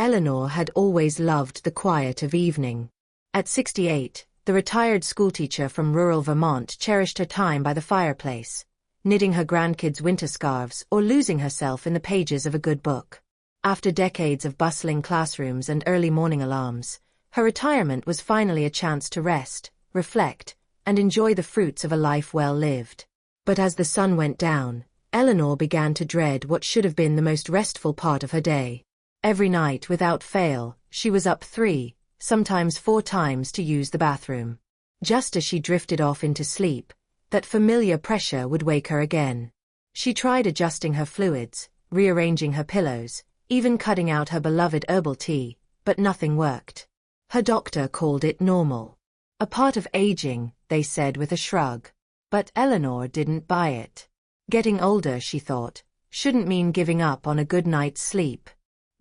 Eleanor had always loved the quiet of evening. At 68, the retired schoolteacher from rural Vermont cherished her time by the fireplace, knitting her grandkids' winter scarves or losing herself in the pages of a good book. After decades of bustling classrooms and early morning alarms, her retirement was finally a chance to rest, reflect, and enjoy the fruits of a life well lived. But as the sun went down, Eleanor began to dread what should have been the most restful part of her day. Every night without fail, she was up 3, sometimes 4 times to use the bathroom. Just as she drifted off into sleep, that familiar pressure would wake her again. She tried adjusting her fluids, rearranging her pillows, even cutting out her beloved herbal tea, but nothing worked. Her doctor called it normal. A part of aging, they said with a shrug. But Eleanor didn't buy it. Getting older, she thought, shouldn't mean giving up on a good night's sleep.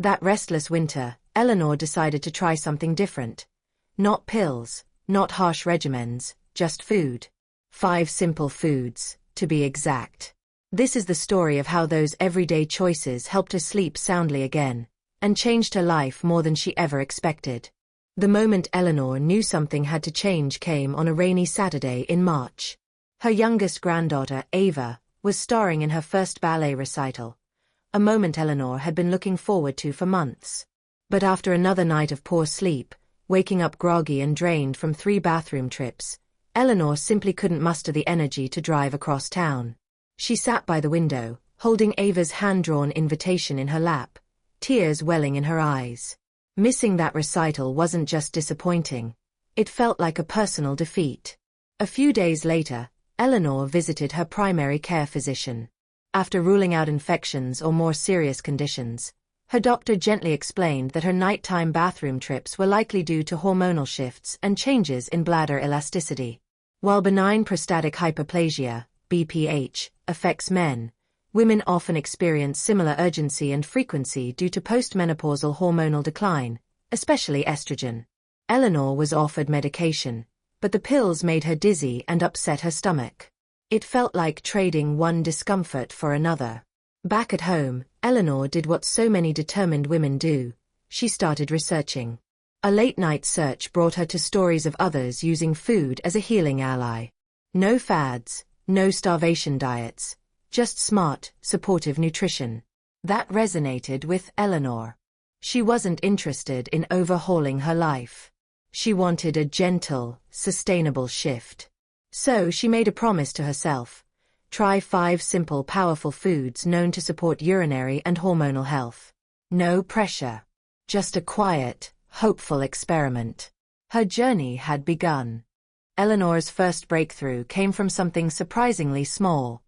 That restless winter, Eleanor decided to try something different. Not pills, not harsh regimens, just food. 5 simple foods, to be exact. This is the story of how those everyday choices helped her sleep soundly again, and changed her life more than she ever expected. The moment Eleanor knew something had to change came on a rainy Saturday in March. Her youngest granddaughter, Ava, was starring in her first ballet recital, a moment Eleanor had been looking forward to for months. But after another night of poor sleep, waking up groggy and drained from 3 bathroom trips, Eleanor simply couldn't muster the energy to drive across town. She sat by the window, holding Ava's hand-drawn invitation in her lap, tears welling in her eyes. Missing that recital wasn't just disappointing, it felt like a personal defeat. A few days later, Eleanor visited her primary care physician. After ruling out infections or more serious conditions, her doctor gently explained that her nighttime bathroom trips were likely due to hormonal shifts and changes in bladder elasticity. While benign prostatic hyperplasia, BPH, affects men, women often experience similar urgency and frequency due to postmenopausal hormonal decline, especially estrogen. Eleanor was offered medication, but the pills made her dizzy and upset her stomach. It felt like trading one discomfort for another. Back at home, Eleanor did what so many determined women do. She started researching. A late-night search brought her to stories of others using food as a healing ally. No fads, no starvation diets, just smart, supportive nutrition. That resonated with Eleanor. She wasn't interested in overhauling her life. She wanted a gentle, sustainable shift. So she made a promise to herself. Try 5 simple, powerful foods known to support urinary and hormonal health. No pressure. Just a quiet, hopeful experiment. Her journey had begun. Eleanor's first breakthrough came from something surprisingly small: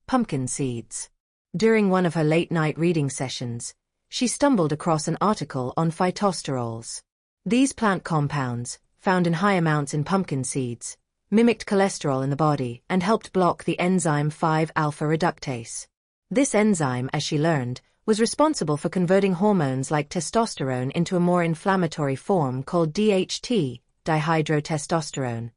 pumpkin seeds. During one of her late-night reading sessions, she stumbled across an article on phytosterols. These plant compounds, found in high amounts in pumpkin seeds, mimicked cholesterol in the body and helped block the enzyme 5-alpha reductase. This enzyme, as she learned, was responsible for converting hormones like testosterone into a more inflammatory form called DHT, dihydrotestosterone,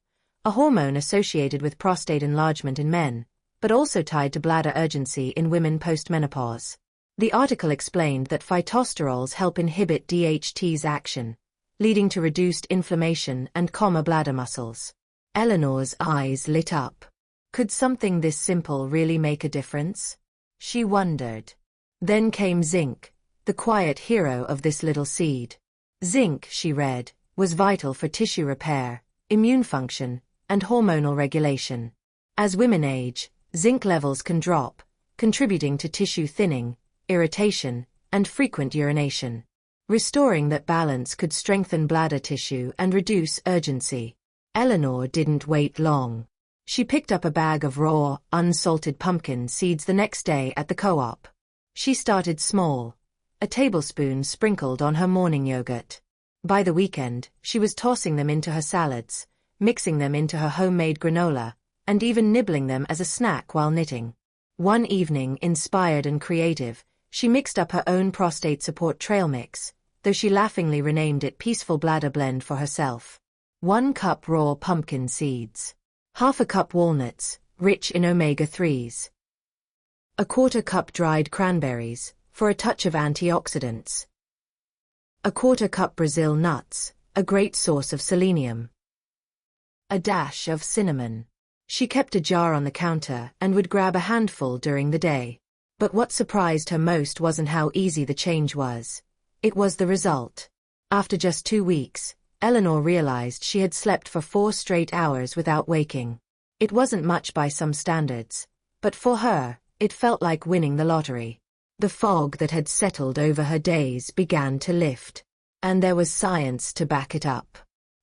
a hormone associated with prostate enlargement in men, but also tied to bladder urgency in women post-menopause. The article explained that phytosterols help inhibit DHT's action, leading to reduced inflammation and calmer bladder muscles. Eleanor's eyes lit up. Could something this simple really make a difference? She wondered. Then came zinc, the quiet hero of this little seed. Zinc, she read, was vital for tissue repair, immune function, and hormonal regulation. As women age, zinc levels can drop, contributing to tissue thinning, irritation, and frequent urination. Restoring that balance could strengthen bladder tissue and reduce urgency. Eleanor didn't wait long. She picked up a bag of raw, unsalted pumpkin seeds the next day at the co-op. She started small, a tablespoon sprinkled on her morning yogurt. By the weekend, she was tossing them into her salads, mixing them into her homemade granola, and even nibbling them as a snack while knitting. One evening, inspired and creative, she mixed up her own prostate support trail mix, though she laughingly renamed it Peaceful Bladder Blend for herself. 1 cup raw pumpkin seeds. ½ cup walnuts, rich in omega-3s. ¼ cup dried cranberries, for a touch of antioxidants. A quarter cup Brazil nuts, a great source of selenium. A dash of cinnamon. She kept a jar on the counter and would grab a handful during the day. But what surprised her most wasn't how easy the change was. It was the result. After just 2 weeks, Eleanor realized she had slept for 4 straight hours without waking. It wasn't much by some standards, but for her, it felt like winning the lottery. The fog that had settled over her days began to lift. And there was science to back it up.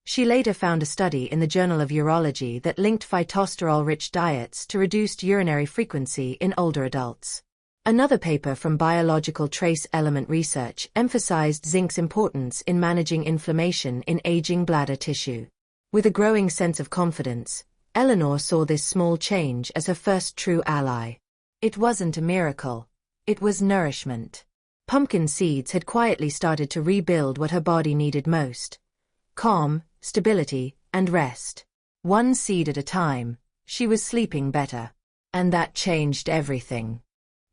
She later found a study in the Journal of Urology that linked phytosterol-rich diets to reduced urinary frequency in older adults. Another paper from Biological Trace Element Research emphasized zinc's importance in managing inflammation in aging bladder tissue. With a growing sense of confidence, Eleanor saw this small change as her first true ally. It wasn't a miracle. It was nourishment. Pumpkin seeds had quietly started to rebuild what her body needed most: calm, stability, and rest. 1 seed at a time, she was sleeping better. And that changed everything.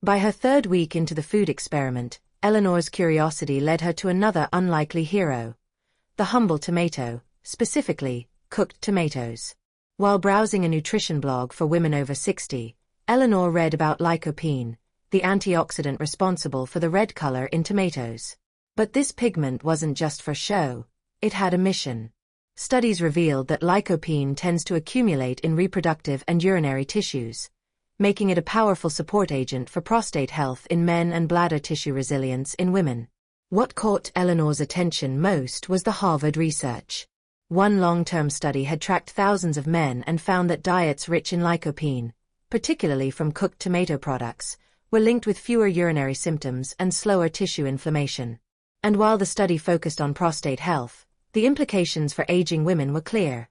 By her 3rd week into the food experiment, Eleanor's curiosity led her to another unlikely hero: the humble tomato, specifically, cooked tomatoes. While browsing a nutrition blog for women over 60, Eleanor read about lycopene, the antioxidant responsible for the red color in tomatoes. But this pigment wasn't just for show, it had a mission. Studies revealed that lycopene tends to accumulate in reproductive and urinary tissues, making it a powerful support agent for prostate health in men and bladder tissue resilience in women. What caught Eleanor's attention most was the Harvard research. One long-term study had tracked thousands of men and found that diets rich in lycopene, particularly from cooked tomato products, were linked with fewer urinary symptoms and slower tissue inflammation. And while the study focused on prostate health, the implications for aging women were clear.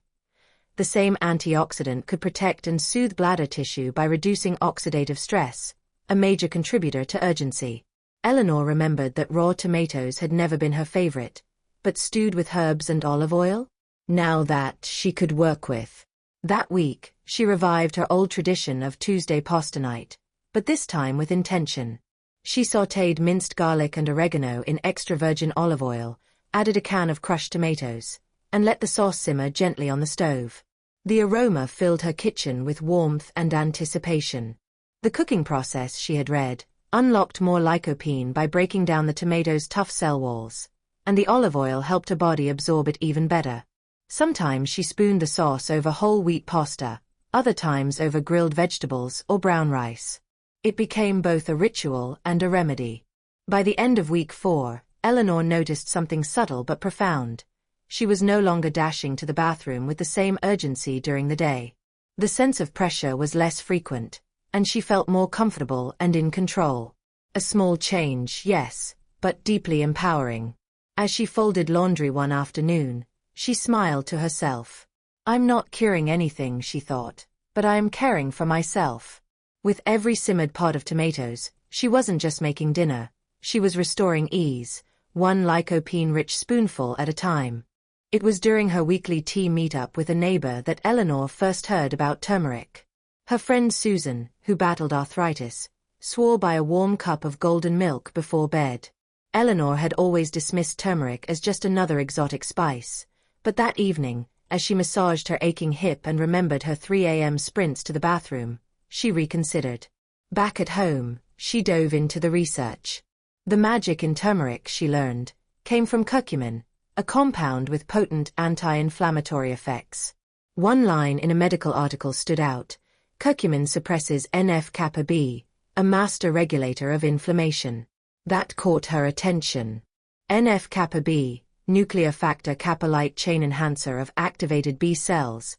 The same antioxidant could protect and soothe bladder tissue by reducing oxidative stress, a major contributor to urgency. Eleanor remembered that raw tomatoes had never been her favorite, but stewed with herbs and olive oil? Now that she could work with. That week, she revived her old tradition of Tuesday pasta night, but this time with intention. She sautéed minced garlic and oregano in extra virgin olive oil, added a can of crushed tomatoes, and let the sauce simmer gently on the stove. The aroma filled her kitchen with warmth and anticipation. The cooking process, she had read, unlocked more lycopene by breaking down the tomatoes' tough cell walls, and the olive oil helped her body absorb it even better. Sometimes she spooned the sauce over whole wheat pasta, other times over grilled vegetables or brown rice. It became both a ritual and a remedy. By the end of week 4, Eleanor noticed something subtle but profound. She was no longer dashing to the bathroom with the same urgency during the day. The sense of pressure was less frequent, and she felt more comfortable and in control. A small change, yes, but deeply empowering. As she folded laundry one afternoon, she smiled to herself. I'm not curing anything, she thought, but I am caring for myself. With every simmered pot of tomatoes, she wasn't just making dinner, she was restoring ease, one lycopene-rich spoonful at a time. It was during her weekly tea meetup with a neighbor that Eleanor first heard about turmeric. Her friend Susan, who battled arthritis, swore by a warm cup of golden milk before bed. Eleanor had always dismissed turmeric as just another exotic spice, but that evening, as she massaged her aching hip and remembered her 3 a.m. sprints to the bathroom, she reconsidered. Back at home, she dove into the research. The magic in turmeric, she learned, came from curcumin, a compound with potent anti-inflammatory effects. One line in a medical article stood out: curcumin suppresses NF-kappa B, a master regulator of inflammation. That caught her attention. NF-kappa B, nuclear factor kappa light chain enhancer of activated B cells,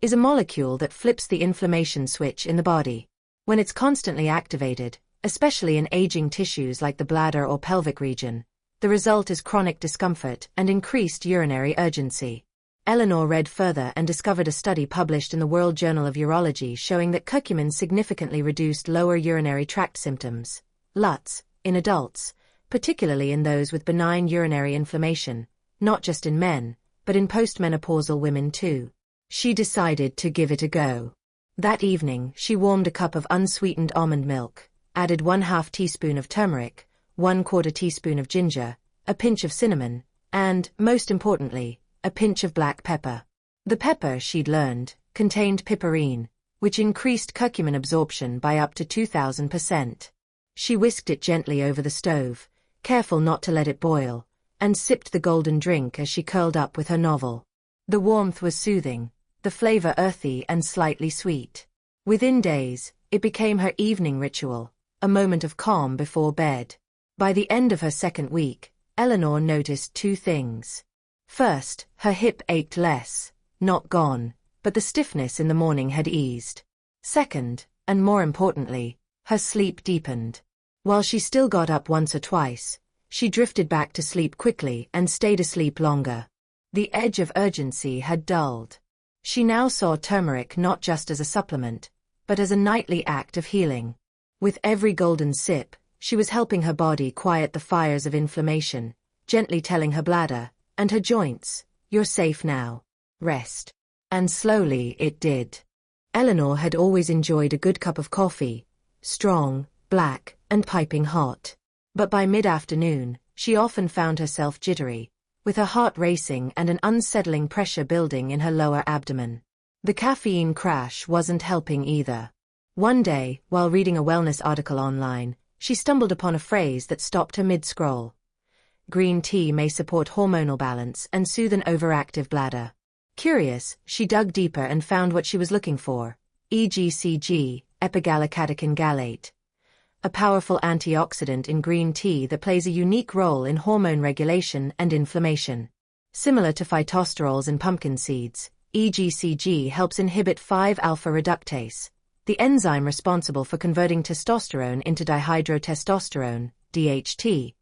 is a molecule that flips the inflammation switch in the body. When it's constantly activated, especially in aging tissues like the bladder or pelvic region, the result is chronic discomfort and increased urinary urgency. Eleanor read further and discovered a study published in the World Journal of Urology showing that curcumin significantly reduced lower urinary tract symptoms, LUTs, in adults, particularly in those with benign urinary inflammation, not just in men, but in postmenopausal women too. She decided to give it a go. That evening, she warmed a cup of unsweetened almond milk, added 1/2 teaspoon of turmeric, 1/4 teaspoon of ginger, a pinch of cinnamon, and, most importantly, a pinch of black pepper. The pepper, she'd learned, contained piperine, which increased curcumin absorption by up to 2,000%. She whisked it gently over the stove, careful not to let it boil, and sipped the golden drink as she curled up with her novel. The warmth was soothing, the flavor earthy and slightly sweet. Within days, it became her evening ritual, a moment of calm before bed. By the end of her second week, Eleanor noticed two things. First, her hip ached less, not gone, but the stiffness in the morning had eased. Second, and more importantly, her sleep deepened. While she still got up once or twice, she drifted back to sleep quickly and stayed asleep longer. The edge of urgency had dulled. She now saw turmeric not just as a supplement, but as a nightly act of healing. With every golden sip, she was helping her body quiet the fires of inflammation, gently telling her bladder and her joints, "You're safe now. Rest." And slowly it did. Eleanor had always enjoyed a good cup of coffee, strong, black, and piping hot. But by mid-afternoon, she often found herself jittery, with her heart racing and an unsettling pressure building in her lower abdomen. The caffeine crash wasn't helping either. One day, while reading a wellness article online, she stumbled upon a phrase that stopped her mid-scroll. Green tea may support hormonal balance and soothe an overactive bladder. Curious, she dug deeper and found what she was looking for, EGCG, epigallocatechin gallate, a powerful antioxidant in green tea that plays a unique role in hormone regulation and inflammation. Similar to phytosterols in pumpkin seeds, EGCG helps inhibit 5-alpha reductase, the enzyme responsible for converting testosterone into dihydrotestosterone, DHT,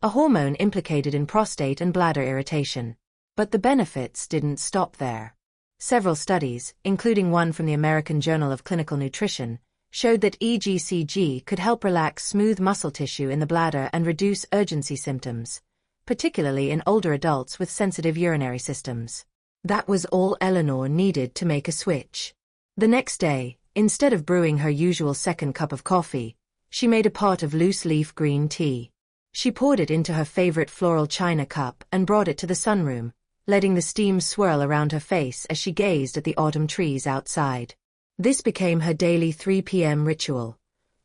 a hormone implicated in prostate and bladder irritation. But the benefits didn't stop there. Several studies, including one from the American Journal of Clinical Nutrition, showed that EGCG could help relax smooth muscle tissue in the bladder and reduce urgency symptoms, particularly in older adults with sensitive urinary systems. That was all Eleanor needed to make a switch. The next day, instead of brewing her usual second cup of coffee, she made a pot of loose-leaf green tea. She poured it into her favorite floral china cup and brought it to the sunroom, letting the steam swirl around her face as she gazed at the autumn trees outside. This became her daily 3 p.m. ritual,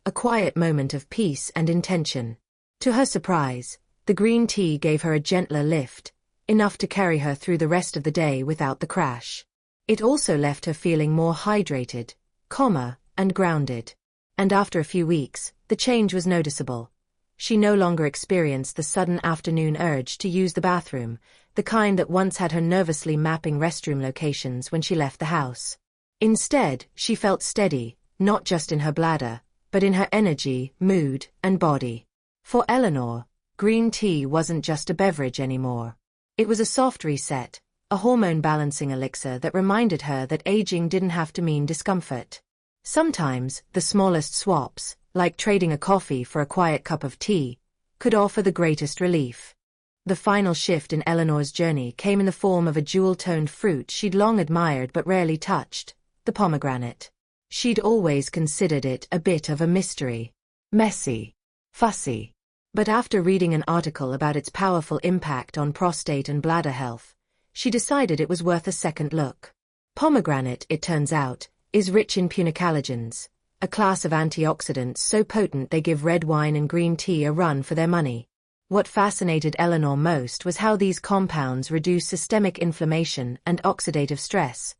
a quiet moment of peace and intention. To her surprise, the green tea gave her a gentler lift, enough to carry her through the rest of the day without the crash. It also left her feeling more hydrated, calmer, and grounded. And after a few weeks, the change was noticeable. She no longer experienced the sudden afternoon urge to use the bathroom, the kind that once had her nervously mapping restroom locations when she left the house. Instead, she felt steady, not just in her bladder, but in her energy, mood, and body. For Eleanor, green tea wasn't just a beverage anymore. It was a soft reset, a hormone-balancing elixir that reminded her that aging didn't have to mean discomfort. Sometimes, the smallest swaps, like trading a coffee for a quiet cup of tea, could offer the greatest relief. The final shift in Eleanor's journey came in the form of a jewel-toned fruit she'd long admired but rarely touched, the pomegranate. She'd always considered it a bit of a mystery. Messy. Fussy. But after reading an article about its powerful impact on prostate and bladder health, she decided it was worth a second look. Pomegranate, it turns out, is rich in punicalagins, a class of antioxidants so potent they give red wine and green tea a run for their money. What fascinated Eleanor most was how these compounds reduce systemic inflammation and oxidative stress,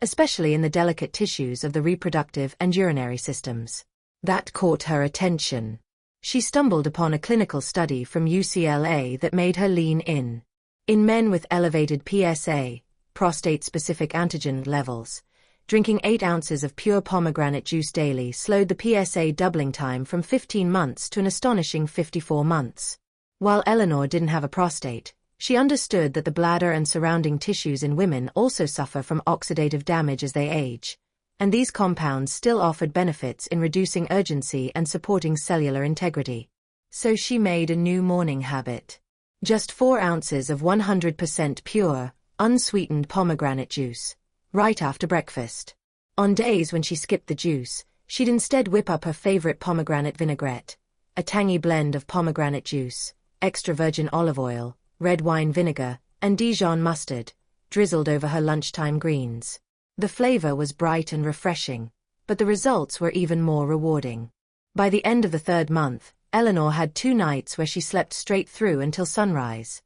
especially in the delicate tissues of the reproductive and urinary systems. That caught her attention. She stumbled upon a clinical study from UCLA that made her lean in. In men with elevated PSA, prostate-specific antigen levels, drinking 8 ounces of pure pomegranate juice daily slowed the PSA doubling time from 15 months to an astonishing 54 months. While Eleanor didn't have a prostate, she understood that the bladder and surrounding tissues in women also suffer from oxidative damage as they age, and these compounds still offered benefits in reducing urgency and supporting cellular integrity. So she made a new morning habit. Just 4 ounces of 100% pure, unsweetened pomegranate juice, right after breakfast. On days when she skipped the juice, she'd instead whip up her favorite pomegranate vinaigrette, a tangy blend of pomegranate juice, extra virgin olive oil, red wine vinegar, and Dijon mustard, drizzled over her lunchtime greens. The flavor was bright and refreshing, but the results were even more rewarding. By the end of the 3rd month, Eleanor had 2 nights where she slept straight through until sunrise.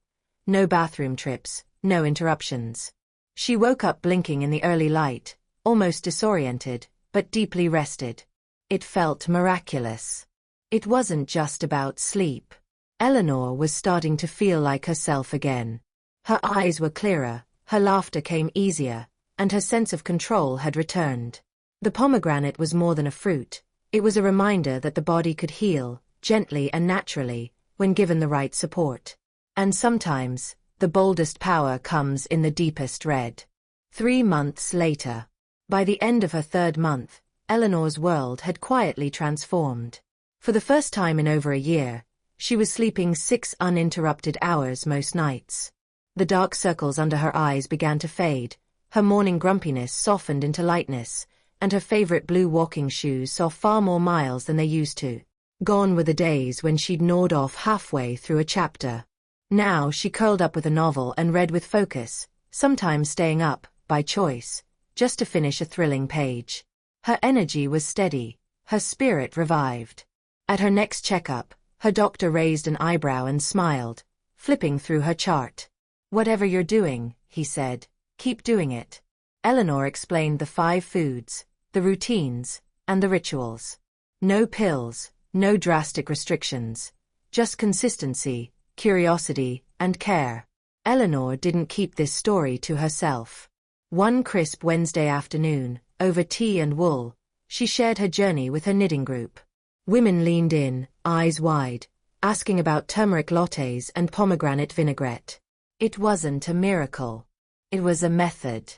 No bathroom trips, no interruptions. She woke up blinking in the early light, almost disoriented, but deeply rested. It felt miraculous. It wasn't just about sleep. Eleanor was starting to feel like herself again. Her eyes were clearer, her laughter came easier, and her sense of control had returned. The pomegranate was more than a fruit. It was a reminder that the body could heal, gently and naturally, when given the right support. And sometimes, the boldest power comes in the deepest red. 3 months later. By the end of her 3rd month, Eleanor's world had quietly transformed. For the first time in over a year, she was sleeping 6 uninterrupted hours most nights. The dark circles under her eyes began to fade, her morning grumpiness softened into lightness, and her favorite blue walking shoes saw far more miles than they used to. Gone were the days when she'd gnawed off halfway through a chapter. Now she curled up with a novel and read with focus, sometimes staying up, by choice, just to finish a thrilling page. Her energy was steady, her spirit revived. At her next checkup, her doctor raised an eyebrow and smiled, flipping through her chart. "Whatever you're doing," he said, "keep doing it." Eleanor explained the 5 foods, the routines, and the rituals. No pills, no drastic restrictions, just consistency, curiosity, and care. Eleanor didn't keep this story to herself. One crisp Wednesday afternoon, over tea and wool, she shared her journey with her knitting group. Women leaned in, eyes wide, asking about turmeric lattes and pomegranate vinaigrette. It wasn't a miracle. It was a method.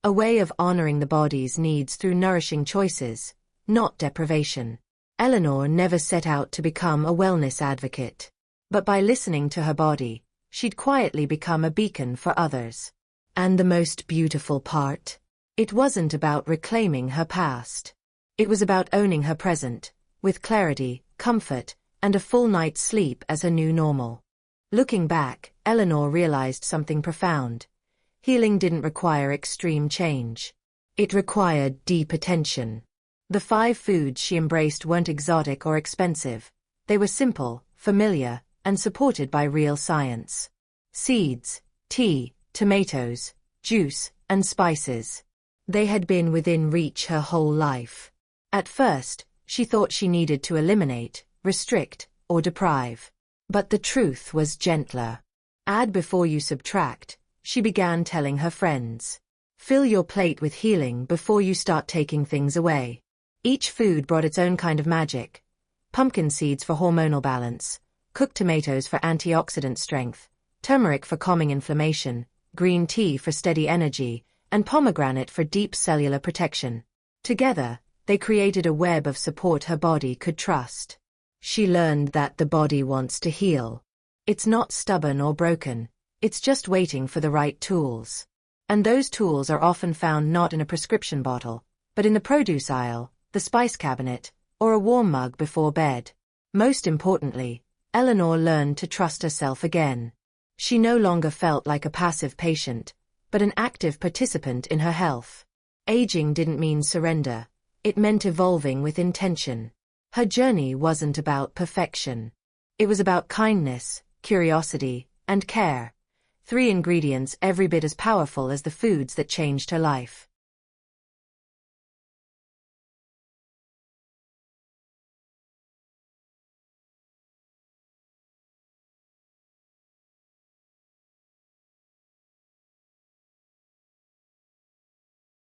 A way of honoring the body's needs through nourishing choices, not deprivation. Eleanor never set out to become a wellness advocate. But by listening to her body, she'd quietly become a beacon for others. And the most beautiful part? It wasn't about reclaiming her past. It was about owning her present, with clarity, comfort, and a full night's sleep as her new normal. Looking back, Eleanor realized something profound. Healing didn't require extreme change. It required deep attention. The 5 foods she embraced weren't exotic or expensive. They were simple, familiar, and supported by real science. Seeds, tea, tomatoes, juice, and spices. They had been within reach her whole life. At first, she thought she needed to eliminate, restrict, or deprive. But the truth was gentler. Add before you subtract, she began telling her friends. Fill your plate with healing before you start taking things away. Each food brought its own kind of magic. Pumpkin seeds for hormonal balance, cooked tomatoes for antioxidant strength, turmeric for calming inflammation, green tea for steady energy, and pomegranate for deep cellular protection. Together, they created a web of support her body could trust. She learned that the body wants to heal. It's not stubborn or broken, it's just waiting for the right tools. And those tools are often found not in a prescription bottle, but in the produce aisle, the spice cabinet, or a warm mug before bed. Most importantly, Eleanor learned to trust herself again. She no longer felt like a passive patient, but an active participant in her health. Aging didn't mean surrender, it meant evolving with intention. Her journey wasn't about perfection. It was about kindness, curiosity, and care. 3 ingredients every bit as powerful as the foods that changed her life.